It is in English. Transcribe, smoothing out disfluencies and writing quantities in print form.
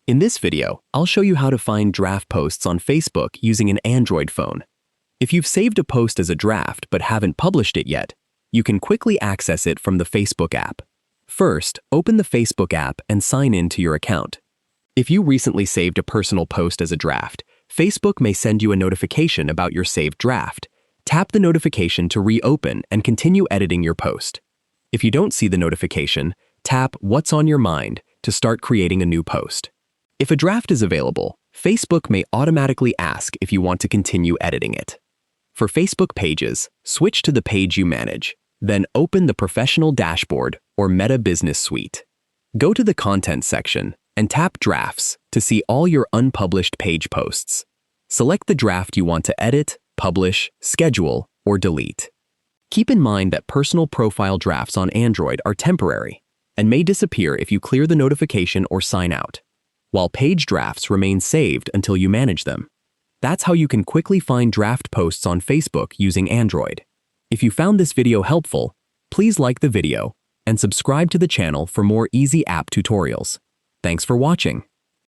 In this video, I'll show you how to find draft posts on Facebook using an Android phone. If you've saved a post as a draft but haven't published it yet, you can quickly access it from the Facebook app. First, open the Facebook app and sign in to your account. If you recently saved a personal post as a draft, Facebook may send you a notification about your saved draft. Tap the notification to reopen and continue editing your post. If you don't see the notification, tap What's on your mind to start creating a new post. If a draft is available, Facebook may automatically ask if you want to continue editing it. For Facebook pages, switch to the page you manage, then open the Professional Dashboard or Meta Business Suite. Go to the Content section and tap Drafts to see all your unpublished page posts. Select the draft you want to edit, publish, schedule, or delete. Keep in mind that personal profile drafts on Android are temporary and may disappear if you clear the notification or sign out, while page drafts remain saved until you manage them. That's how you can quickly find draft posts on Facebook using Android. If you found this video helpful, please like the video and subscribe to the channel for more easy app tutorials. Thanks for watching.